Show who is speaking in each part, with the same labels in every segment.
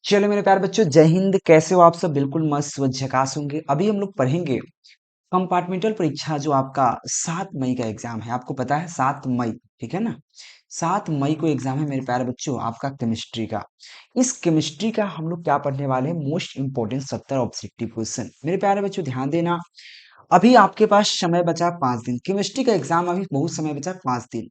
Speaker 1: चलो मेरे प्यारे बच्चों, जय हिंद। कैसे हो आप सब? बिल्कुल मस्त व झकास होंगे। अभी हम लोग पढ़ेंगे कंपार्टमेंटल परीक्षा, जो आपका 7 मई का एग्जाम है। आपको पता है 7 मई, ठीक है ना? 7 मई को एग्जाम है मेरे प्यारे बच्चों, आपका केमिस्ट्री का। इस केमिस्ट्री का हम लोग क्या पढ़ने वाले हैं? Most important 70 objective question. मेरे प्यारे बच्चों ध्यान देना। अभी आपके पास समय बचा 5 दिन। केमिस्ट्री का एग्जाम अभी बहुत समय बचा, 5 दिन।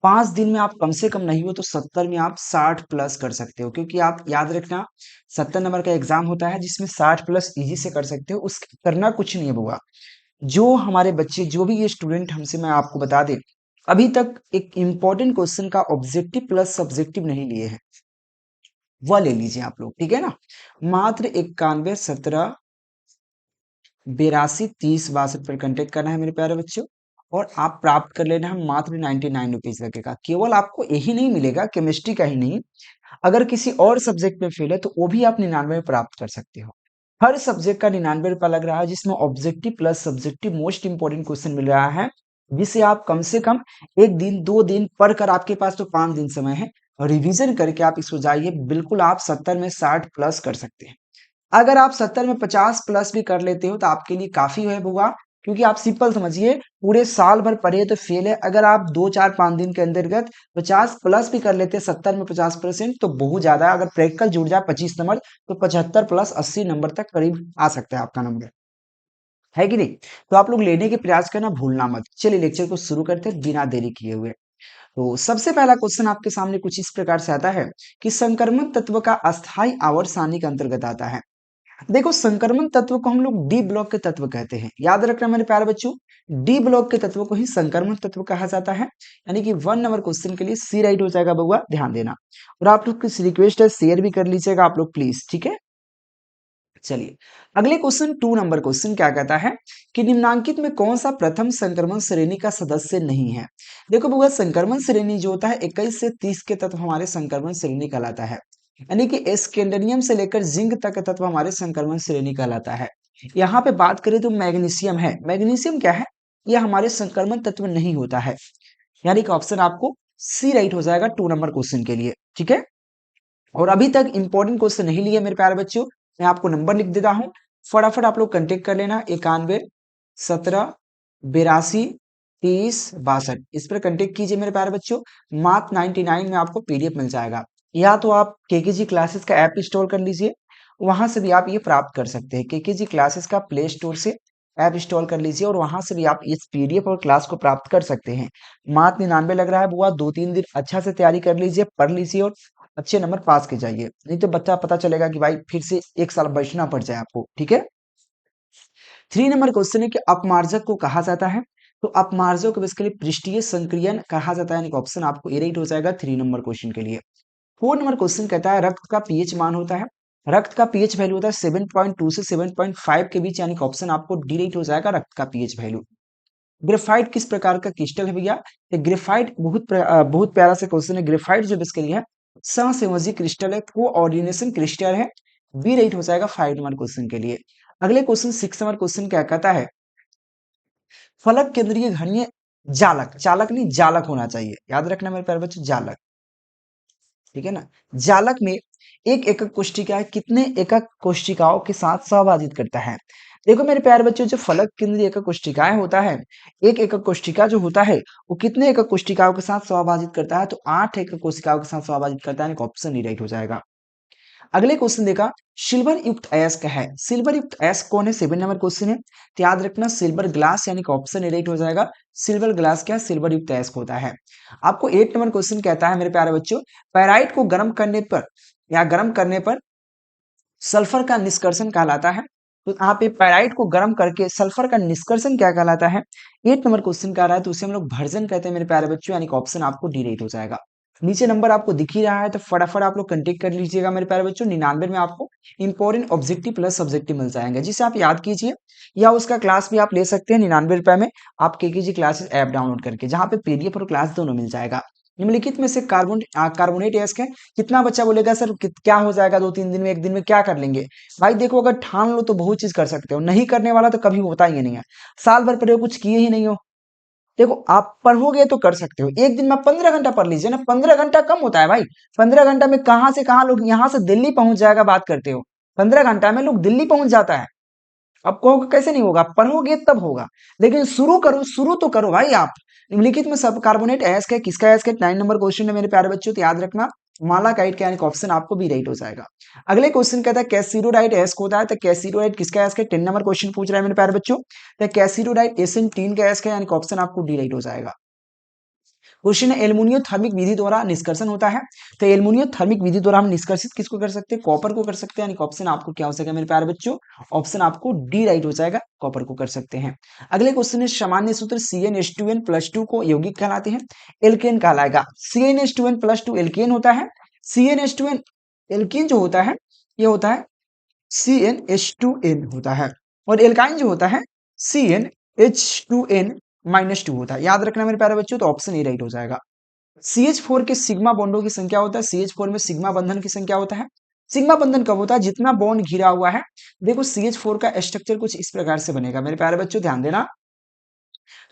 Speaker 1: 5 दिन में आप कम से कम नहीं हो तो 70 में आप 60 प्लस कर सकते हो, क्योंकि आप याद रखना 70 नंबर का एग्जाम होता है जिसमें 60 प्लस इजी से कर सकते हो। उस करना कुछ नहीं होगा। जो हमारे बच्चे, जो भी ये स्टूडेंट हमसे, मैं आपको बता दें, अभी तक एक इंपॉर्टेंट क्वेश्चन का ऑब्जेक्टिव प्लस सब्जेक्टिव नहीं लिए हैं, वह ले लीजिए आप लोग, ठीक है ना? मात्र 91, 17, 82, 30, 62 पर कांटेक्ट करना है मेरे प्यारे बच्चों। और आप प्राप्त कर लेना है मात्र 99 रुपीज लगेगा। केवल आपको यही नहीं मिलेगा, केमिस्ट्री का ही नहीं, अगर किसी और सब्जेक्ट में फेल है तो वो भी आप 99 में प्राप्त कर सकते हो। हर सब्जेक्ट का 99 रुपया लग रहा है, जिसमें objective plus subjective most important question मिल रहा है, जिसे आप कम से कम 1 दिन 2 दिन पढ़कर, आपके पास तो 5 दिन समय है, रिवीजन करके आप इसको जाइए। बिल्कुल आप 70 में 60 प्लस कर सकते हैं। अगर आप 70 में 50 प्लस भी कर लेते हो तो आपके लिए काफी है होगा, क्योंकि आप सिंपल समझिए, पूरे साल भर पढ़े तो फेल है। अगर आप 2 4 5 दिन के अंतर्गत 50 प्लस भी कर लेते हैं, 70 में 50% तो बहुत ज्यादा है। अगर प्रैक्टिकल जुड़ जाए 25 नंबर तो 75 प्लस 80 नंबर तक करीब आ सकता है आपका नंबर, है कि नहीं? तो आप लोग लेने के प्रयास करना भूलना मत। चलिए लेक्चर को शुरू करते हैं बिना देरी किए हुए। तो सबसे पहला क्वेश्चन आपके सामने कुछ इस प्रकार से आता है कि संक्रमण तत्व का अस्थायी आवर्त सारणी के अंतर्गत आता है। देखो, संक्रमण तत्व को हम लोग डी ब्लॉक के तत्व कहते हैं। याद रखना मेरे प्यारे बच्चों, डी ब्लॉक के तत्व को ही संक्रमण तत्व कहा जाता है। यानी कि 1 नंबर क्वेश्चन के लिए सी राइट हो जाएगा बउआ, ध्यान देना। और आप लोग की रिक्वेस्ट है, शेयर भी कर लीजिएगा आप लोग प्लीज, ठीक है? चलिए अगले क्वेश्चन, 2 नंबर क्वेश्चन क्या कहता है कि निम्नांकित में कौन सा प्रथम संक्रमण श्रेणी का सदस्य नहीं है? देखो बउआ, संक्रमण श्रेणी जो होता है 21 से 30 के तत्व हमारे संक्रमण श्रेणी कहलाता है। यानी कि एस्केंडेनियम से लेकर जिंक तक का तत्व हमारे संक्रमण श्रेणी कहलाता है। यहाँ पे बात करें तो मैग्नीशियम है। मैग्नीशियम क्या है? यह हमारे संक्रमण तत्व नहीं होता है। यानी कि ऑप्शन आपको सी राइट हो जाएगा 2 नंबर क्वेश्चन के लिए, ठीक है? और अभी तक इंपॉर्टेंट क्वेश्चन नहीं लिए मेरे प्यारे बच्चों, मैं आपको नंबर लिख देता हूं, फटाफट आप लोग कंटेक्ट कर लेना। 91, 17, 82, 30, 62 इस पर कंटेक्ट कीजिए मेरे प्यारे बच्चों। मात्र 99 में आपको पीडीएफ मिल जाएगा। या तो आप केकेजी क्लासेस का ऐप इंस्टॉल कर लीजिए, वहां से भी आप ये प्राप्त कर सकते हैं। केकेजी क्लासेस का प्ले स्टोर से ऐप इंस्टॉल कर लीजिए और वहां से भी आप इस पीडीएफ और क्लास को प्राप्त कर सकते हैं। मात्र 99 लग रहा है बुआ, 2 3 दिन अच्छा से तैयारी कर लीजिए, पढ़ लीजिए और अच्छे नंबर पास के जाइए। नहीं तो बच्चा पता चलेगा कि भाई फिर से 1 साल बचना पड़ जाए आपको, ठीक है? 3 नंबर क्वेश्चन है कि अपमार्जक को कहा जाता है। तो अपमार्जक को बेसिकली पृष्ठीय संक्रियन कहा जाता है। ऑप्शन आपको ए राइट हो जाएगा 3 नंबर क्वेश्चन के लिए। 4 नंबर क्वेश्चन कहता है रक्त का पीएच मान होता है। रक्त का पीएच वैल्यू होता है 7.2 से 7.5 के बीच। यानी कि ऑप्शन आपको डी राइट हो जाएगा, रक्त का पीएच वैल्यू। ग्रेफाइट किस प्रकार का क्रिस्टल है भैया? ये ग्रेफाइट बहुत प्यारा सा क्वेश्चन है। ग्रेफाइट जो बेसिकली है सहसंयोजी क्रिस्टल है, कोऑर्डिनेशन क्रिस्टल है। बी राइट हो जाएगा 5 नंबर क्वेश्चन के लिए। अगले क्वेश्चन 6 नंबर क्वेश्चन क्या कहता है? फलक केंद्रीय घनीय जालक, चालक नहीं जालक होना चाहिए, याद रखना मेरे प्यारे बच्चों, जालक, ठीक है ना? जालक में एक एकक कोशिका कितने एकक कोशिकाओं के साथ सहभाजित करता है? देखो मेरे प्यारे बच्चों, जो फलक केंद्रीय एकक कोशिकाएं होता है, एक एकक कोशिका जो होता है वो कितने एकक कोशिकाओं के साथ सहभाजित करता है? तो 8 एकक कोशिकाओं के साथ सहभाजित करता है। ऑप्शन ही राइट हो जाएगा। अगले क्वेश्चन देखा, सिल्वर युक्त अयस्क है। सिल्वर युक्त अयस्क कौन है? 7 नंबर क्वेश्चन है। तो याद रखना सिल्वर ग्लास, यानी कि ऑप्शन ए राइट हो जाएगा। सिल्वर ग्लास क्या? सिल्वर युक्त अयस्क होता है। आपको 8 नंबर क्वेश्चन कहता है मेरे प्यारे बच्चों, पैराइट को गर्म करने पर या गर्म करने पर सल्फर का निष्कर्षण कहलाता है। तो यहाँ पे पैराइट को गर्म करके सल्फर का निष्कर्षण क्या कहलाता है? 8 नंबर क्वेश्चन कह रहा है, तो उसे हम लोग भर्जन कहते हैं मेरे प्यारे बच्चों। यानी कि ऑप्शन आपको डी राइट हो जाएगा। नीचे नंबर आपको दिख ही रहा है, तो फटाफट आप लोग कंटेक्ट कर लीजिएगा मेरे प्यारे बच्चों। 99 में आपको इंपॉर्टेंट ऑब्जेक्टिव प्लस सब्जेक्टिव मिल जाएंगे, जिसे आप याद कीजिए, या उसका क्लास भी आप ले सकते हैं 99 रुपए में। आप केकेजी क्लासेस ऐप डाउनलोड करके, जहाँ पे पीडीएफ और क्लास दोनों मिल जाएगा। निम्नलिखित में से कार्बोनेट अयस्क है। कितना बच्चा बोलेगा सर क्या हो जाएगा 2 3 दिन में, 1 दिन में क्या कर लेंगे? भाई देखो, अगर ठान लो तो बहुत चीज कर सकते हो, नहीं करने वाला तो कभी होता ही नहीं है। साल भर पढ़े हो, कुछ किए ही नहीं हो, देखो आप पढ़ोगे तो कर सकते हो, एक दिन में 15 घंटा पढ़ लीजिए ना, 15 घंटा कम होता है भाई। 15 घंटा में कहाँ से कहाँ लोग यहाँ से दिल्ली पहुंच जाएगा, बात करते हो। 15 घंटा में लोग दिल्ली पहुंच जाता है। अब कहोगे कैसे नहीं होगा, पढ़ोगे तब होगा। लेकिन शुरू करो, शुरू तो करो भाई आप। निम्नलिखित में सब कार्बोनेट अयस्क है, किसका अयस्क है? 9 नंबर क्वेश्चन है मेरे प्यारे बच्चों, तो याद रखना मालाकाइट का यानी कि ऑप्शन आपको बी राइट हो जाएगा। अगले क्वेश्चन कहता है कैसिडोराइट अयस्क होता है, तो कैसिडोराइट किसका अयस्क है? 10 नंबर क्वेश्चन पूछ रहा है मेरे प्यारे बच्चों, तो कैसिडोराइट एसिन का अयस्क है, यानी कि ऑप्शन आपको डी राइट हो जाएगा। क्वेश्चन है एल्युमिनियम थर्मिक विधि द्वारा निष्कर्षण होता है, तो एल्युमिनियम थर्मिक विधि द्वारा हम निष्कर्षित किसको कर सकते हैं? कॉपर को कर सकते हैं, यानी कि ऑप्शन आपको क्या हो जाएगा मेरे प्यारे बच्चों? ऑप्शन आपको डी राइट हो जाएगा, कॉपर को कर सकते हैं। अगले क्वेश्चन है सामान्य सूत्र CnH2n+2 को यौगिक कहलाते हैं, एल्केन कहलाएगा। CnH2n+2 एल्केन होता है, CnH2n एल्केन जो होता है ये होता है CnH2n होता है, और एल्काइन जो होता है CnH2n-2 होता है। याद रखना मेरे प्यारे बच्चों, तो ऑप्शन ए राइट हो जाएगा। CH4 के सिग्मा बॉन्डों की संख्या होता है, CH4 में सिग्मा बंधन की संख्या होता है। सिग्मा बंधन कब होता है? जितना बॉन्ड घिरा हुआ है। देखो CH4 का स्ट्रक्चर कुछ इस प्रकार से बनेगा मेरे प्यारे बच्चों, ध्यान देना।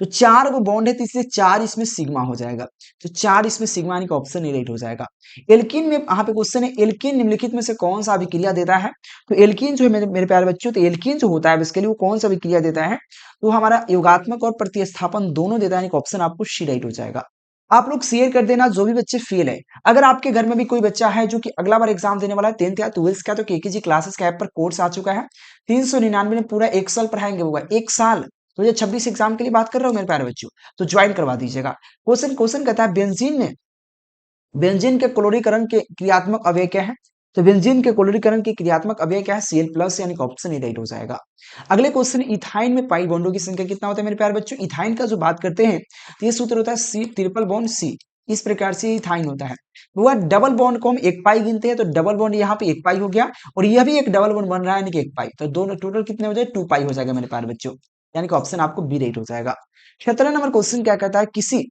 Speaker 1: तो 4 गो बॉन्ड है, तो इसलिए 4 इसमें सिग्मा हो जाएगा, तो 4 इसमें सिग्मा यानी कि ऑप्शन ए राइट हो जाएगा। एल्कीन में यहाँ पे क्वेश्चन है एल्कीन निम्नलिखित में से कौन सा अभिक्रिया देता है? तो एल्कीन जो है मेरे प्यारे बच्चों, तो एल्कीन जो होता है इसके लिए वो कौन सा अभिक्रिया देता है? तो हमारा योगात्मक और प्रतिस्थापन दोनों देता है, यानी कि ऑप्शन आपको सी राइट हो जाएगा। आप लोग शेयर कर देना जो भी बच्चे फेल है। अगर आपके घर में भी कोई बच्चा है जो कि अगला बार एग्जाम देने वाला है 10th या 12th का, तो केकेजी क्लासेस का ऐप पर कोर्स आ चुका है, 399 में पूरा 1 साल पढ़ाएंगे होगा, 1 साल। तो ये 26 एग्जाम के लिए बात कर रहा हूँ मेरे प्यारे बच्चों, तो ज्वाइन करवा दीजिएगा। क्वेश्चन कहता है बेंजीन के क्लोरीकरण के क्रियात्मक अवयव क्या है? तो बेंजीन के क्लोरीकरण के क्रियात्मक अवयव क्या है? Cl+, यानी कि ऑप्शन ए राइट हो जाएगा। अगले क्वेश्चन, इथाइन में पाई बॉन्डों की संख्या कितना होता है मेरे प्यारे बच्चों? इथाइन का जो बात करते हैं तो ये सूत्र होता है C ट्रिपल बॉन्ड C, इस प्रकार से इथाइन होता है। वो डबल बॉन्ड को हम एक पाई गिनते हैं, तो डबल बॉन्ड यहाँ पे एक पाई हो गया, और यह भी एक डबल बॉन्ड बन रहा है, यानी कि एक पाई, तो दोनों टोटल कितने हो जाए? 2 पाई हो जाएगा मेरे प्यारे बच्चों, यानी कि ऑप्शन आपको बी राइट हो जाएगा। 17 नंबर क्वेश्चन क्या कहता है? किसी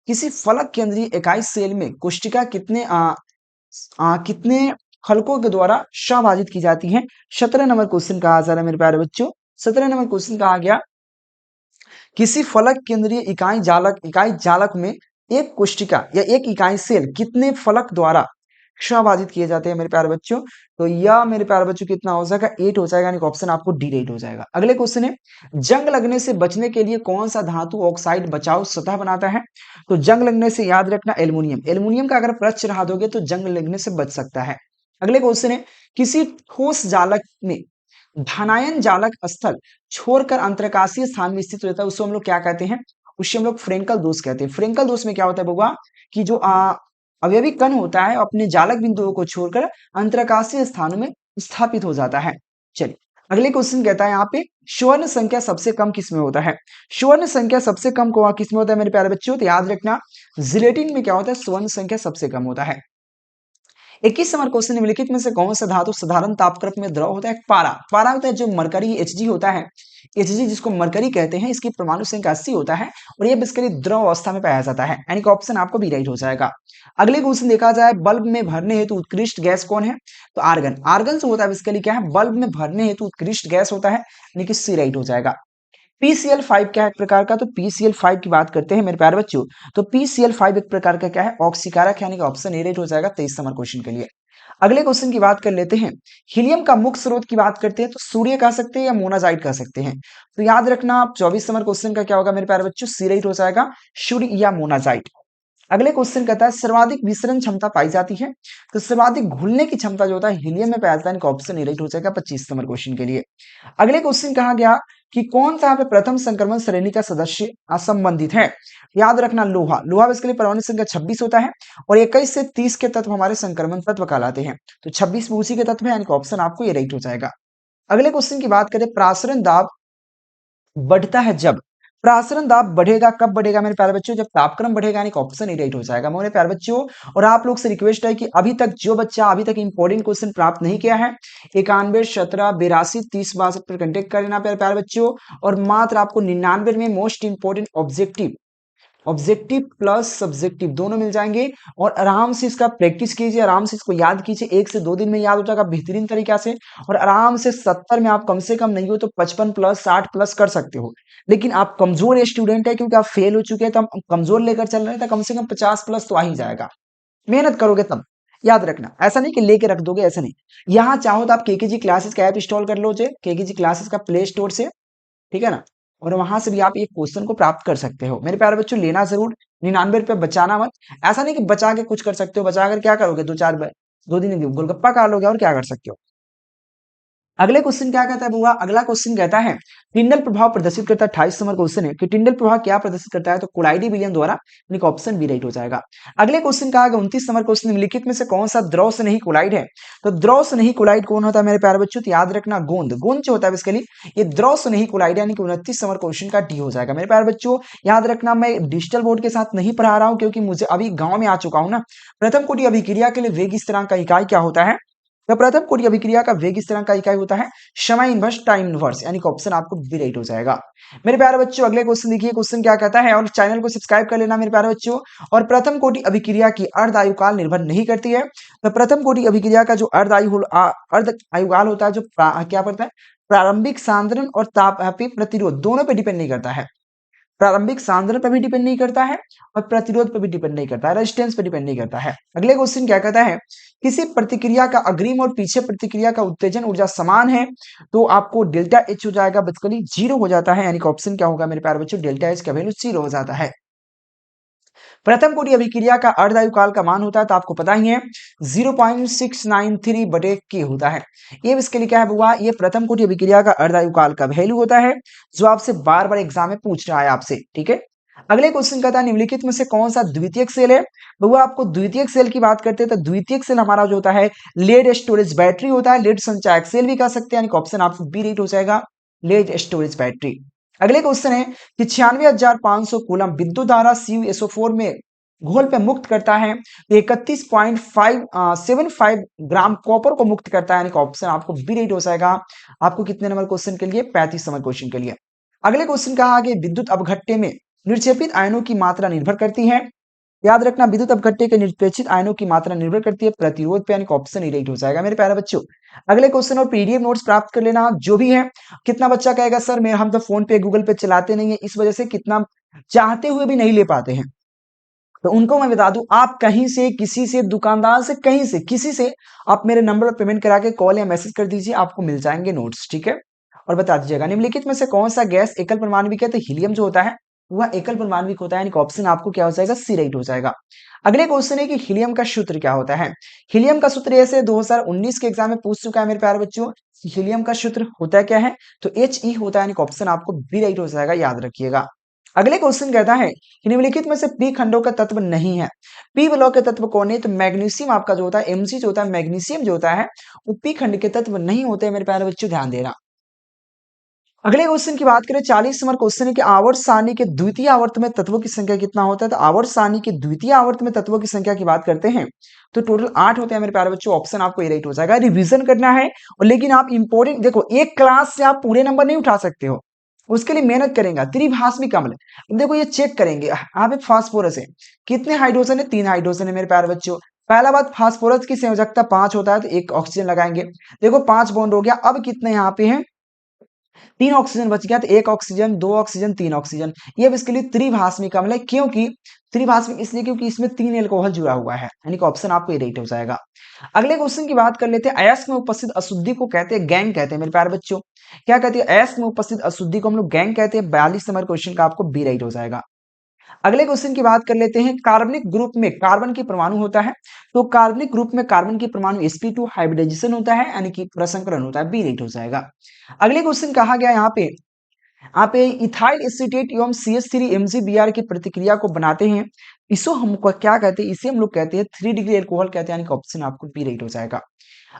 Speaker 1: किसी फलक केंद्रीय इकाई सेल में कोशिका कितने खलकों के द्वारा संभाजित की जाती है? 17 नंबर क्वेश्चन कहा जा रहा है मेरे प्यारे बच्चों। 17 नंबर क्वेश्चन कहा गया किसी फलक केंद्रीय इकाई जालक में एक कोशिका या एक इकाई सेल कितने फलक द्वारा संभाजित किए जाते हैं मेरे प्यारे बच्चों? तो यह मेरे प्यारे बच्चों कितना हो जाएगा? 8 हो जाएगा, यानी कि ऑप्शन आपको डी राइट हो जाएगा। अगले क्वेश्चन है जंग लगने से बचने के लिए कौन सा धातु ऑक्साइड बचाव सतह बनाता है? तो जंग लगने से याद रखना एल्युमिनियम, एल्युमिनियम का अगर प्रश्न चढ़ा दोगे तो जंग लगने से बच सकता है। अगले क्वेश्चन है किसी ठोस जालक में धनायन जालक स्थल छोड़कर अंतरकाशीय स्थान में स्थित रहता है, उसको हम लोग क्या कहते हैं? उससे हम लोग फ्रेंकल दोष कहते हैं। फ्रेंकल दोष में क्या होता है बउआ, कि जो अवयवी कण होता है अपने जालक बिंदुओं को छोड़कर अंतरकाशीय स्थानों में स्थापित हो जाता है। चलिए अगले क्वेश्चन कहता है यहाँ पे स्वर्ण संख्या सबसे कम किसमें होता है? स्वर्ण संख्या सबसे कम को किसमें होता है मेरे प्यारे बच्चों? तो याद रखना जिलेटिन में क्या होता है? स्वर्ण संख्या सबसे कम होता है। 21 नंबर क्वेश्चन, निम्नलिखित में से कौन सा धातु साधारण तापक्रम में द्रव होता है? पारा। पारा होता है जो मरकरी Hg होता है, Hg जिसको मरकरी कहते हैं, इसकी परमाणु संख्या 80 होता है, और यह बेसिकली द्रव अवस्था में पाया जाता है, यानी कि ऑप्शन आपको बी राइट हो जाएगा। अगले क्वेश्चन देखा जाए बल्ब में भरने हेतु उत्कृष्ट गैस कौन है? तो आर्गन। आर्गन जो होता है बेसिकली क्या है? बल्ब में भरने हेतु उत्कृष्ट गैस होता है, यानी कि सी राइट हो जाएगा। PCl5 क्या है एक प्रकार का? तो PCl5 की बात करते हैं मेरे प्यारे बच्चों, तो PCl5 एक प्रकार का क्या है? ऑक्सीकारक, यानी कि ऑप्शन ए राइट हो जाएगा 23 नंबर क्वेश्चन के लिए। अगले क्वेश्चन की बात कर लेते हैं, हीलियम का मुख्य स्रोत की बात करते हैं तो सूर्य कह सकते हैं या मोनाजाइट कह सकते हैं? तो याद रखना आप 24 नंबर क्वेश्चन का क्या होगा मेरे प्यारे बच्चों? सी राइट हो जाएगा, सूर्य या मोनाजाइट। अगले क्वेश्चन कहता है सर्वाधिक विसरण क्षमता पाई जाती है, तो सर्वाधिक घुलने की क्षमता जो होता है हीलियम में पाया जाता है, ऑप्शन ए राइट हो जाएगा 25 नंबर क्वेश्चन के लिए। अगले क्वेश्चन कहा गया कि कौन सा यहाँ पे प्रथम संक्रमण श्रेणी का सदस्य असंबंधित है? याद रखना लोहा। लोहा इसके लिए परमाणु संख्या 26 होता है, और 21 से 30 के तत्व हमारे संक्रमण तत्व कहलाते हैं, तो 26 भी उसी के तत्व है, यानी कि ऑप्शन आपको ये राइट हो जाएगा। अगले क्वेश्चन की बात करें प्रासरण दाब बढ़ता है जब, प्रासरण दाब बढ़ेगा कब बढ़ेगा मेरे प्यारे बच्चों? जब तापक्रम बढ़ेगा, यानी कि ऑप्शन ए राइट हो जाएगा मेरे प्यारे बच्चों। और आप लोग से रिक्वेस्ट है कि अभी तक जो बच्चा अभी तक इंपॉर्टेंट क्वेश्चन प्राप्त नहीं किया है, 91 17 82 30 62 पर कंटेक्ट करना प्यारे बच्चों, और मात्र आपको 99 में most important objective objective plus subjective दोनों मिल जाएंगे और आराम से इसका प्रैक्टिस कीजिए, आराम से इसको याद कीजिए, 1 से 2 दिन में याद हो जाएगा बेहतरीन तरीका से। और आराम से 70 में आप कम से कम नहीं हो तो 55 प्लस 60 प्लस कर सकते हो। लेकिन आप कमजोर स्टूडेंट है क्योंकि आप फेल हो चुके हैं, तो हम कमजोर लेकर चल रहे हैं, तो कम से कम 50 प्लस तो आ ही जाएगा। मेहनत करोगे तब, याद रखना, ऐसा नहीं कि लेके रख दोगे, ऐसा नहीं। यहाँ चाहो तो आप केकेजी क्लासेस का ऐप इंस्टॉल कर लो, केकेजी क्लासेस का प्ले स्टोर से, ठीक है ना। और वहां से भी आप एक क्वेश्चन को प्राप्त कर सकते हो। मेरे प्यारे बच्चों, लेना जरूर, 99 रुपये बचाना मत। ऐसा नहीं कि बचा के कुछ कर सकते हो, बचा कर क्या करोगे, 2 दिन गोलगप्पा खा लोगे और क्या कर सकते हो। अगले क्वेश्चन क्या कहता है बुआ, अगला क्वेश्चन कहता है टिंडल प्रभाव प्रदर्शित करता है। 28 नंबर क्वेश्चन है कि टिंडल प्रभाव क्या प्रदर्शित करता है, तो कोलाइडी विलियम द्वारा, यानी कि ऑप्शन बी राइट हो जाएगा। अगले क्वेश्चन कहा गया 29 नंबर क्वेश्चन, निम्नलिखित में से कौन सा द्रव स्नेही कोलाइड है, तो द्रव स्नेही कोलाइड कौन होता है मेरे प्यारे बच्चों, तो याद रखना गोंद, गोंद जो होता है बेसिकली ये द्रव स्नेही कोलाइड, यानी कि 29 नंबर क्वेश्चन का डी हो जाएगा। मेरे प्यारे बच्चों याद रखना, मैं डिजिटल बोर्ड के साथ नहीं पढ़ा रहा हूं क्योंकि मुझे अभी गांव में आ चुका हूं ना। प्रथम कोटि अभिक्रिया के लिए वेग स्थिरांक का इकाई क्या होता है, तो प्रथम कोटि अभिक्रिया का वेग स्थिरांक का इकाई होता है समय इनवर्स टाइम इनवर्स, यानी कि ऑप्शन आपको बी राइट हो जाएगा। मेरे प्यारे बच्चों अगले क्वेश्चन देखिए, क्वेश्चन क्या कहता है, और चैनल को सब्सक्राइब कर लेना मेरे प्यारे बच्चों। और प्रथम कोटि अभिक्रिया की अर्ध आयुकाल निर्भर नहीं करती है, तो प्रथम कोटि अभिक्रिया का जो अर्ध आयुकाल होता है, जो क्या पड़ता है, प्रारंभिक सांद्रण और तापीय प्रतिरोध दोनों पे डिपेंड नहीं करता है। प्रारंभिक सांद्रण पर भी डिपेंड नहीं करता है और प्रतिरोध पर भी डिपेंड नहीं करता है, रेजिस्टेंस पर डिपेंड नहीं करता है। अगले क्वेश्चन क्या कहता है, किसी प्रतिक्रिया का अग्रिम और पीछे प्रतिक्रिया का उत्तेजन ऊर्जा समान है, तो आपको डेल्टा एच हो जाएगा बेसिकली 0 हो जाता है, यानी कि ऑप्शन क्या होगा मेरे प्यारे बच्चों, डेल्टा एच का वैल्यू 0 हो जाता है। प्रथम कोटि अभिक्रिया का अर्धायुकाल का मान होता है, तो आपको पता ही है 0.693 बटे के होता है। ये इसके लिए क्या है बुआ, ये प्रथम कोटि अभिक्रिया का अर्धायुकाल का वैल्यू होता है, जो आपसे बार बार एग्जाम में पूछ रहा है आपसे, ठीक है। अगले क्वेश्चन कहता है निम्नलिखित में से कौन सा द्वितीयक सेल है, बुआ आपको द्वितीयक सेल की बात करते हैं तो द्वितीयक सेल हमारा जो होता है लेड स्टोरेज बैटरी होता है, लेड संचायक सेल भी कह सकते हैं, यानी कि ऑप्शन आपको बी राइट हो जाएगा, लेड स्टोरेज बैटरी। अगले क्वेश्चन है कि 96,500 कूलम विद्युत धारा CuSO4 में घोल पे मुक्त करता है, तो 31.75 ग्राम कॉपर को मुक्त करता है, यानी कि ऑप्शन आपको बी राइट हो जाएगा। आपको कितने नंबर क्वेश्चन के लिए, 35 नंबर क्वेश्चन के लिए। अगले क्वेश्चन कहा आगे विद्युत अपघट्टे में निर्क्षेपित आयनों की मात्रा निर्भर करती है, याद रखना विद्युत अपघट्टे के निष्पेक्षित आयनों की मात्रा निर्भर करती है प्रतिरोध पे, यानी कि ऑप्शन राइट हो जाएगा मेरे प्यारे बच्चों। अगले क्वेश्चन और पीडीएफ नोट्स प्राप्त कर लेना जो भी है। कितना बच्चा कहेगा सर मैं हम तो फोन पे गूगल पे चलाते नहीं है, इस वजह से कितना चाहते हुए भी नहीं ले पाते हैं, तो उनको मैं बता दूं, आप कहीं से किसी से दुकानदार से कहीं से किसी से आप मेरे नंबर पर पेमेंट करा के कॉल या मैसेज कर दीजिए, आपको मिल जाएंगे नोट्स, ठीक है। और बता दीजिएगा निम्नलिखित में से कौन सा गैस एकल परमाणविक है, तो हीलियम जो होता है वह एकल परमाणविक होता है, यानी कि ऑप्शन आपको क्या हो जाएगा, सी राइट हो जाएगा। अगले क्वेश्चन है कि हीलियम का सूत्र क्या होता है। हीलियम का सूत्र ऐसे 2019 के एग्जाम में पूछ चुका है मेरे प्यारे बच्चों, हीलियम का सूत्र होता है क्या है, तो He होता है, यानी कि ऑप्शन आपको बी राइट हो जाएगा, याद रखिएगा। अगले क्वेश्चन कहता है कि निम्नलिखित में से पी खंडों का तत्व नहीं है, पी ब्लॉक के तत्व कौन है, तो मैग्नीशियम आपका जो होता है, Mg जो होता है, मैग्नीशियम जो होता है वो पी खंड के तत्व नहीं होते मेरे प्यारे बच्चों, ध्यान देना। अगले क्वेश्चन की बात करें, 40 नंबर क्वेश्चन है कि आवर्त सारणी के द्वितीय आवर्त में तत्वों की संख्या कितना होता है, तो आवर्त सारणी के द्वितीय आवर्त में तत्वों की संख्या की बात करते हैं तो टोटल 8 होते हैं मेरे प्यारे बच्चों, ऑप्शन आपको ये राइट हो जाएगा। रिवीजन करना है और लेकिन आप इंपॉर्टेंट देखो, एक क्लास से आप पूरे नंबर नहीं उठा सकते हो, उसके लिए मेहनत करेंगे। त्रिभाषमिक अम्ल, देखो ये चेक करेंगे, यहाँ पे फास्फोरस है, कितने हाइड्रोजन है, 3 हाइड्रोजन है मेरे प्यारे बच्चों। पहला बात, फास्फोरस की संयोजकता 5 होता है, तो एक ऑक्सीजन लगाएंगे, देखो 5 बॉन्ड हो गया। अब कितने यहाँ पे हैं, 3 ऑक्सीजन बच गया, तो 1 ऑक्सीजन 2 ऑक्सीजन 3 ऑक्सीजन। ये अब इसके लिए त्रिभाषमिक अम्ल है, क्योंकि त्रिभाषमिक इसलिए क्योंकि इसमें 3 एल्कोहल जुड़ा हुआ है, यानी कि ऑप्शन आपको ये राइट हो जाएगा। अगले क्वेश्चन की बात कर लेते हैं, अयस्क में उपस्थित अशुद्धि को कहते हैं गैंग कहते हैं मेरे प्यारे बच्चों, क्या कहते हैं, अयस्क में उपस्थित अशुद्धि को हम लोग गैंग कहते हैं। 42 नंबर क्वेश्चन का आपको बी राइट हो जाएगा। अगले क्वेश्चन की बात कर लेते हैं, कार्बनिक ग्रुप में कार्बन की परमाणु होता है, तो कार्बनिक ग्रुप में कार्बन की परमाणु sp2 हाइब्रिडाइजेशन होता है, यानी कि प्रसंकरण होता है, बी राइट हो जाएगा। अगले क्वेश्चन कहा गया यहाँ पे, आप इथाइल एसीटेट एवं CH3 MgBr की प्रतिक्रिया को बनाते हैं, इसको हम क्या कहते हैं, इसे हम लोग कहते हैं 3 डिग्री एल्कोहल कहते हैं, यानी कि ऑप्शन आपको बी राइट हो जाएगा।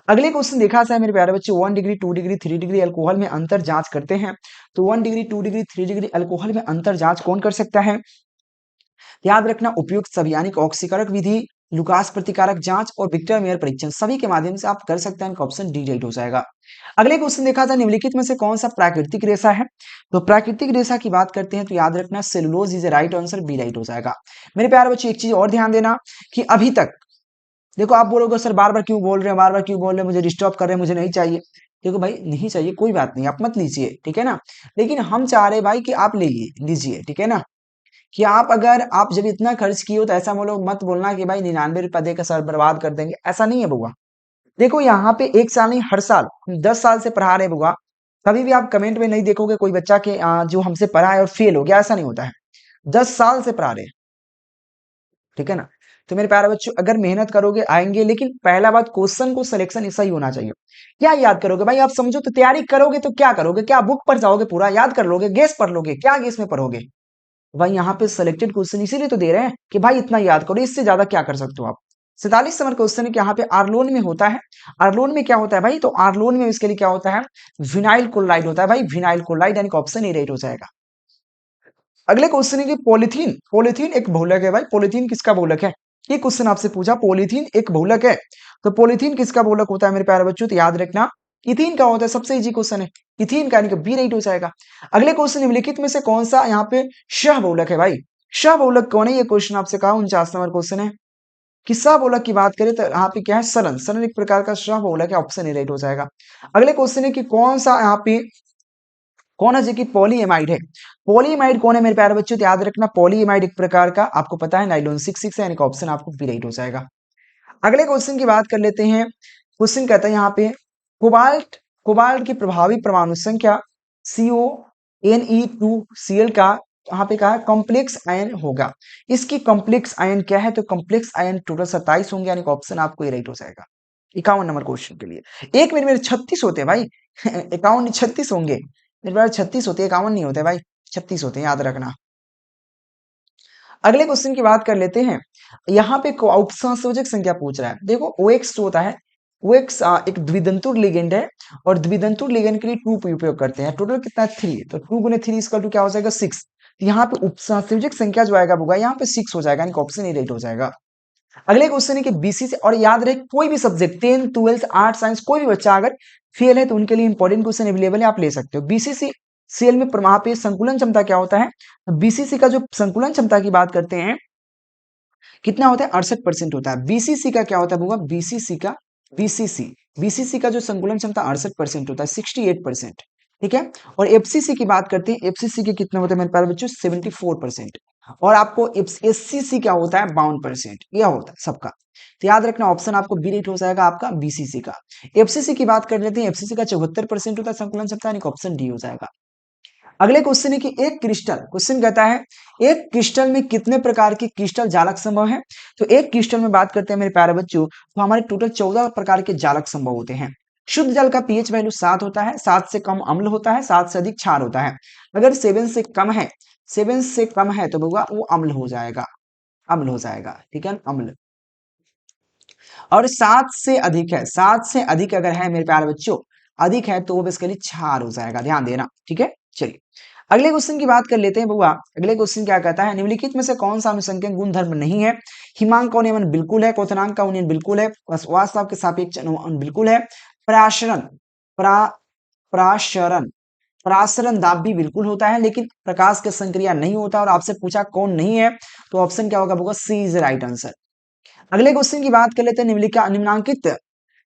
Speaker 1: अगले क्वेश्चन देखा जाए मेरे प्यारे बच्चे, 1 डिग्री 2 डिग्री 3 डिग्री एल्कोहल में अंतर जांच करते हैं, तो 1 डिग्री 2 डिग्री 3 डिग्री एल्कोहल में अंतर जांच कौन कर सकता है, याद रखना उपयुक्त सभी, यानी कि ऑक्सीकरण विधि, लुकास प्रतिकारक जांच और विक्टर मेयर परीक्षण, सभी के माध्यम से आप कर सकते हैं। ऑप्शन डी राइट हो जाएगा। अगले क्वेश्चन देखा था, निम्नलिखित में से कौन सा प्राकृतिक रेशा है? तो प्राकृतिक रेशा की बात करते हैं तो याद रखना cellulose is right answer, B right हो जाएगा। मेरे प्यारे बच्चों एक चीज और ध्यान देना कि अभी तक देखो आप बोलोगे सर बार बार क्यों बोल रहे हैं, बार बार क्यों बोल रहे हैं, मुझे डिस्टर्ब कर रहे हैं, मुझे नहीं चाहिए। देखो भाई नहीं चाहिए कोई बात नहीं, आप मत लीजिए, ठीक है ना। लेकिन हम चाह रहे भाई कि आप लीजिए, ठीक है ना। कि आप अगर आप जब इतना खर्च किए हो तो ऐसा बोलो मत बोलना कि भाई 99 रुपया देकर सर बर्बाद कर देंगे, ऐसा नहीं है बुआ। देखो यहाँ पे एक साल नहीं हर साल हम 10 साल से पढ़ा रहे हैं बुआ। कभी भी आप कमेंट में नहीं देखोगे कोई बच्चा के जो हमसे पढ़ा है और फेल हो गया, ऐसा नहीं होता है। 10 साल से पढ़ा रहे हैं, ठीक है ना। तो मेरे प्यारे बच्चों अगर मेहनत करोगे आएंगे, लेकिन पहला बात क्वेश्चन को सिलेक्शन ऐसा ही होना चाहिए। क्या याद करोगे भाई, आप समझो तो तैयारी करोगे तो क्या करोगे, क्या बुक पर जाओगे पूरा याद कर लोगे, गेस पढ़ लोगे, क्या गेस में पढ़ोगे? भाई यहाँ पे सिलेक्टेड क्वेश्चन इसीलिए तो दे रहे हैं कि भाई इतना याद करो, इससे ज्यादा क्या कर सकते हो आप। 47 नंबर क्वेश्चन है कि यहाँ पे आर्लोन में होता है। आर्लोन में क्या होता है भाई, तो आर्लोन में इसके लिए क्या होता है, विनाइल क्लोराइड होता है भाई, विनाइल क्लोराइड, यानी कि ऑप्शन ए राइट हो जाएगा। अगले क्वेश्चन है कि पॉलिथीन, पॉलिथीन एक बहुलक है भाई, पॉलिथीन किसका बहुलक है? ये क्वेश्चन आपसे पूछा, पॉलिथीन एक बहुलक है तो पॉलिथीन किसका बहुलक होता है मेरे प्यारे बच्चों? तो याद रखना इथीन का होता है, सबसे इजी क्वेश्चन है, इथीन का, यानी कि बी राइट हो जाएगा। अगले क्वेश्चन निम्नलिखित में से कौन सा यहाँ पे सह बहुलक है भाई? सह बहुलक कौन है, ये क्वेश्चन आपसे कहा, 49 नंबर क्वेश्चन है कि सह बहुलक की बात करें तो यहाँ पे क्या है, सरन, सरन एक प्रकार का सह बहुलक है, ऑप्शन ए राइट हो जाएगा। अगले क्वेश्चन है कि कौन सा यहाँ पे कौन है जो कि पॉलीएमाइड है? पॉलीएमाइड कौन है मेरे प्यारे बच्चों? तो याद रखना पॉलीएमाइड एक प्रकार का आपको पता है नाइलॉन 66 है, यानी कि ऑप्शन आपको बी राइट हो जाएगा। अगले क्वेश्चन की बात कर लेते हैं। क्वेश्चन कहता है यहाँ पे कोबाल्ट, कोबाल्ट की प्रभावी परमाणु संख्या CONe2Cl का यहाँ पे कहा है कॉम्प्लेक्स आयन होगा। इसकी कॉम्प्लेक्स आयन क्या है? तो कॉम्प्लेक्स आयन टोटल 27 होंगे, यानी कि ऑप्शन आपको ये राइट हो जाएगा। 51 नंबर क्वेश्चन के लिए एक मिनट मेरे 36 होते हैं भाई 51 36 होंगे मेरे पास, 36 होते हैं, 51 नहीं होते भाई, 36 होते हैं, याद रखना। अगले क्वेश्चन की बात कर लेते हैं। यहाँ पे उपसंयोजक संख्या पूछ रहा है। देखो OX जो होता है, OX एक द्विदंतुर लिगेंड है और द्विदंतुर लिगेंड के लिए 2 उपयोग करते हैं। टोटल कितना है 3, तो 2 गुने 3 इक्वल टू क्या हो जाएगा 6। तो यहाँ पे उपसंयोजक संख्या जो आएगा होगा यहाँ पे 6 हो जाएगा, यानी ऑप्शन ए राइट हो जाएगा। अगले क्वेश्चन है कि BCC, और याद रहे कोई भी सब्जेक्ट 10 12 आर्ट साइंस कोई भी बच्चा अगर फेल है तो उनके लिए इंपॉर्टेंट क्वेश्चन अवेलेबल है, आप ले सकते हो। BCC सेल में वहां पे संकुलन क्षमता क्या होता है? BCC का जो संकुलन क्षमता की बात करते हैं कितना होता है, 68% होता है। BCC का क्या होता है होगा, BCC का BCC BCC का जो संकुलन क्षमता 68% होता है, 68%, ठीक है। और FCC की बात करते हैं, FCC के कितने होते हैं मेरे प्यारे बच्चों, 74%। और आपको SCC क्या होता है, 52%, यह होता है सबका। तो याद रखना ऑप्शन आपको बी राइट हो जाएगा आपका BCC का। FCC की बात कर लेते हैं, FCC का 74% होता है संकुलन क्षमता, यानी ऑप्शन डी हो जाएगा। अगले क्वेश्चन है कि एक क्रिस्टल, क्वेश्चन कहता है एक क्रिस्टल में कितने प्रकार के क्रिस्टल जालक संभव है? तो एक क्रिस्टल में बात करते हैं मेरे प्यारे बच्चों तो हमारे टोटल 14 प्रकार के जालक संभव होते हैं। शुद्ध जल का पीएच वैल्यू 7 होता है, 7 से कम अम्ल होता है, 7 से अधिक क्षार होता है। अगर 7 से कम है, 7 से कम है तो वो अम्ल हो जाएगा, अम्ल हो जाएगा, ठीक है, अम्ल। और 7 से अधिक है, 7 से अधिक अगर है मेरे प्यारे बच्चों, अधिक है तो वो बेसिकली क्षार हो जाएगा, ध्यान देना, ठीक है। चलिए अगले क्वेश्चन की बात कर लेते हैं बउआ। अगले क्वेश्चन क्या कहता है, निम्नलिखित में से कौन सा अनुसंख्यक गुणधर्म नहीं है? हिमांक का उन्नयन बिल्कुल है, क्वथनांक का उन्नयन बिल्कुल है, वास्तव के सापेक्ष अनुमान बिल्कुल है, पराशरण पराशरण पराशरण दाब भी बिल्कुल होता है, लेकिन प्रकाश के संक्रिया नहीं होता। और आपसे पूछा कौन नहीं है, तो ऑप्शन क्या होगा, सी इज राइट आंसर। अगले क्वेश्चन की बात कर लेते हैं,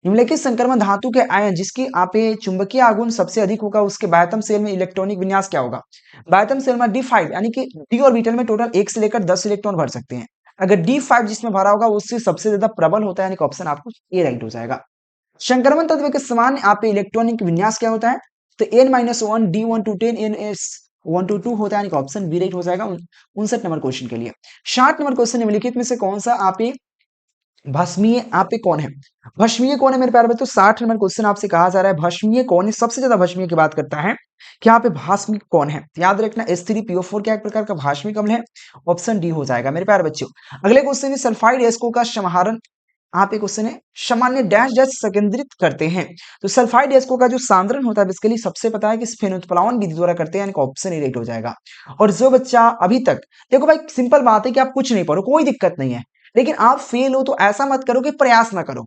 Speaker 1: निम्नलिखित संक्रमण धातु के आयन जिसकी आप चुंबकीय आघूर्ण सबसे अधिक होगा उसके बायतम सेल में इलेक्ट्रॉनिक विन्यास क्या होगा? बायतम सेल में D5, यानी कि डी ऑर्बिटल में टोटल 1 से लेकर 10 इलेक्ट्रॉन भर सकते हैं। अगर D5 जिसमें भरा होगा उससे सबसे ज्यादा प्रबल होता है, यानी कि ऑप्शन आपको ए राइट हो जाएगा। संक्रमण तत्व के समान आप इलेक्ट्रॉनिक विन्यास क्या होता है? तो N-1 D1 to 10 NS1 to 2 होता है, यानी कि ऑप्शन बी राइट हो जाएगा 59 नंबर क्वेश्चन के लिए। 60 नंबर क्वेश्चन निम्नलिखित में से कौन सा आप भस्मीय आप कौन है? भस्मीय कौन है मेरे प्यारे बच्चों? 60 नंबर क्वेश्चन आपसे कहा जा रहा है भस्मीय कौन है, सबसे ज्यादा भस्मीय की बात करता है कि यहाँ पे भास्मिक कौन है? याद रखना H3PO4 क्या एक प्रकार का भास्मिक अम्ल है, ऑप्शन डी हो जाएगा मेरे प्यारे बच्चों। अगले क्वेश्चन है सल्फाइड एस्को का समाहरण आप एक क्वेश्चन है सामान्य डैश डैश संकेंद्रित करते हैं। तो सल्फाइड एस्को का जो सांद्रण होता है इसके लिए सबसे पता है कि स्फेनोत्प्लावन विधि द्वारा करते हैं, यानी कि ऑप्शन ए राइट हो जाएगा। और जो बच्चा अभी तक देखो भाई सिंपल बात है कि आप कुछ नहीं पढ़ो कोई दिक्कत नहीं है, लेकिन आप फेल हो तो ऐसा मत करो कि प्रयास ना करो।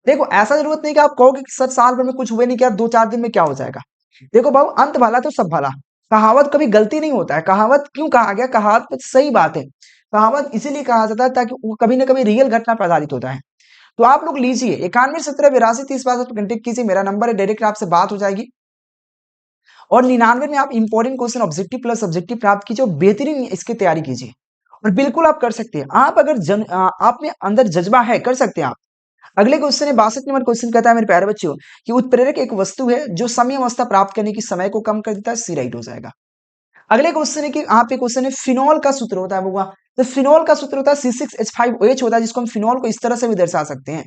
Speaker 1: देखो ऐसा जरूरत नहीं कि आप कहोगे कि सर साल भर में कुछ हुए नहीं, क्या 2-4 दिन में क्या हो जाएगा। देखो बाबू, अंत भला तो सब भला। कहावत कभी गलती नहीं होता है। कहावत क्यों कहा गया, कहावत सही बात है। कहावत इसीलिए कहा जाता है ताकि वो कभी ना कभी रियल घटना पर आधारित होता है। तो आप लोग लीजिए 91 17 82 30 62 कांटेक्ट कीजिए, मेरा नंबर है, डायरेक्ट आपसे बात हो जाएगी। और 99 में आप important question objective plus subjective प्राप्त कीजिए और बेहतरीन इसकी तैयारी कीजिए। और बिल्कुल आप कर सकते हैं। आप अगर आप में अंदर जज्बा है, कर सकते हैं आप। अगले क्वेश्चन है 62 नंबर क्वेश्चन, कहता है मेरे प्यारे बच्चों कि उत्प्रेरक एक वस्तु है जो समय अवस्था प्राप्त करने की समय को कम कर देता है। सी राइट हो जाएगा। अगले क्वेश्चन है कि यहाँ पे क्वेश्चन है फिनॉल का सूत्र होता है बउआ। तो फिनॉल का सूत्र होता है C6H5OH होता है, जिसको हम फिनॉल को इस तरह से भी दर्शा सकते हैं,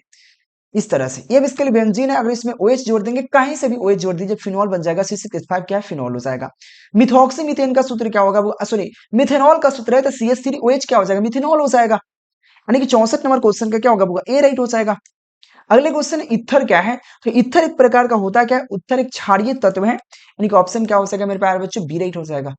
Speaker 1: इस तरह से। ये भी इसके लिए व्यंजन है। अगर इसमें OH जोड़ देंगे, कहीं से भी OH जोड़ दीजिए, फिनॉल बन जाएगा। C6H5 क्या है, फिनॉल हो जाएगा। मिथॉक्सी मीथेन का सूत्र क्या होगा, सॉरी मिथेनॉल का सूत्र है तो CH3OH क्या हो जाएगा, मिथेनॉल हो जाएगा। यानी कि 64 नंबर क्वेश्चन का क्या होगा, ए राइट हो जाएगा। अगले क्वेश्चन ईथर क्या है, तो ईथर एक प्रकार का होता है क्या है, ईथर एक क्षारीय तत्व है। यानी कि ऑप्शन क्या हो जाएगा मेरे प्यारे बच्चों, बी राइट हो जाएगा।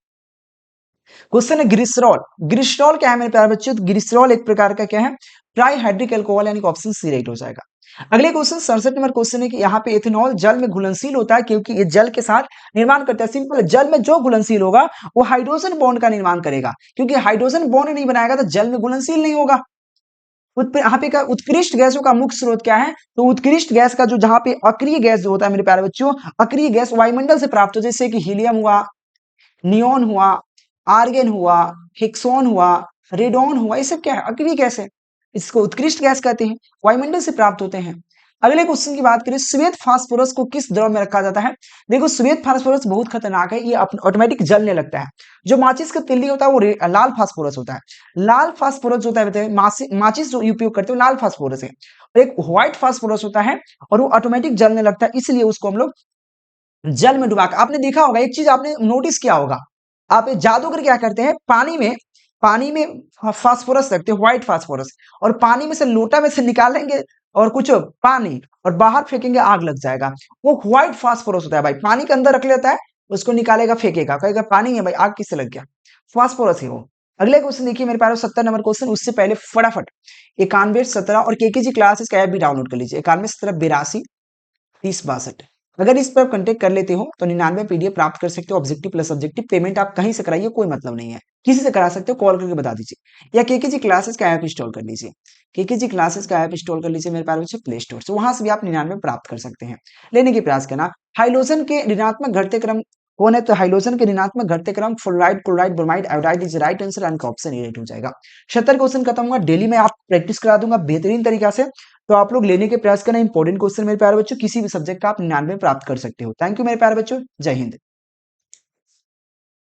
Speaker 1: क्वेश्चन है ग्लिसरॉल। ग्लिसरॉल क्या है मेरे प्यारे बच्चों, तो ग्लिसरॉल एक प्रकार का क्या है, ट्राइहाइड्रिक अल्कोहल, यानी कि ऑप्शन सी राइट हो जाएगा। अगले क्वेश्चन 67 नंबर क्वेश्चन है कि यहाँ पे एथेनॉल जल में घुलनशील होता है, क्योंकि ये जल के साथ निर्माण करता है। सिंपल है, जल में जो घुलनशील होगा वो हाइड्रोजन बॉन्ड का निर्माण करेगा, क्योंकि हाइड्रोजन बॉन्ड नहीं बनाएगा तो जल में घुलनशील नहीं होगा। यहाँ पे का उत्कृष्ट गैसों का मुख्य स्रोत क्या है, तो उत्कृष्ट गैस का जो जहां पे अक्रिय गैस जो होता है मेरे प्यारे बच्चों, अक्रिय गैस वायुमंडल से प्राप्त हो, जैसे कि हीलियम हुआ, नियोन हुआ, आर्गन हुआ, हेक्सोन हुआ, रेडोन हुआ, ये सब क्या है, अक्रिय गैस है। इसको उत्कृष्ट गैस कहते हैं, वायुमंडल से प्राप्त होते हैं। अगले क्वेश्चन की बात करें, श्वेत फास्फोरस को किस द्रव में रखा जाता है। देखो श्वेत फास्फोरस बहुत खतरनाक है, ये ऑटोमेटिक जलने लगता है। जो माचिस का तिल्ली होता है वो लाल फास्फोरस होता है। लाल फास्फोरस जो होता है बताइए, माचिस जो उपयोग करते हो लाल फास्फोरस है। और एक व्हाइट फास्फोरस होता है और वो ऑटोमेटिक जलने लगता है, इसलिए उसको हम लोग जल में डुबा। आपने देखा होगा, एक चीज आपने नोटिस किया होगा, आप जादूगर क्या करते हैं, पानी में फास्फोरस रखते हैं, व्हाइट फास्फोरस, और पानी में से लोटा में से निकालेंगे और कुछ पानी और बाहर फेंकेंगे, आग लग जाएगा। वो व्हाइट फास्फोरस होता है भाई, पानी के अंदर रख लेता है, उसको निकालेगा फेंकेगा, कहेगा पानी है भाई, आग किससे लग गया, फास्फोरस ही वो। अगले क्वेश्चन देखिए मेरे पास 70 नंबर क्वेश्चन, उससे पहले फटाफट 91 17 और केकेजी क्लासेस का ऐप भी डाउनलोड कर लीजिए। 91 17 82 30 62। अगर इस पर आप कंटेक्ट कर लेते हो तो 99 PDF प्राप्त कर सकते हो, ऑब्जेक्टिव प्लस सब्जेक्टिव। पेमेंट आप कहीं से कराइए, कोई मतलब नहीं है, किसी से करा सकते हो, कॉल करके बता दीजिए, या केकेजी क्लासेस का ऐप इंस्टॉल कर लीजिए। केकेजी क्लासेस का ऐप इंस्टॉल कर लीजिए मेरे पास प्ले स्टोर से, वहां से भी आप 99 प्राप्त कर सकते हैं। लेने की प्रयास करना। हाइड्रोजन के ऋणात्मक घटते क्रम कौन है, तो हाइड्रोजन के ऋणात्मक घटते क्रम fluoride, chloride, bromide, iodide is right answer, and option A right हो जाएगा। 70 क्वेश्चन खत्म हुआ, डेली में आप प्रैक्टिस करा दूंगा बेहतरीन तरीका से। तो आप लोग लेने के प्रयास करना, इंपॉर्टेंट क्वेश्चन मेरे प्यारे बच्चों, किसी भी सब्जेक्ट का आप 99 प्राप्त कर सकते हो। थैंक यू मेरे प्यारे बच्चों, जय हिंद।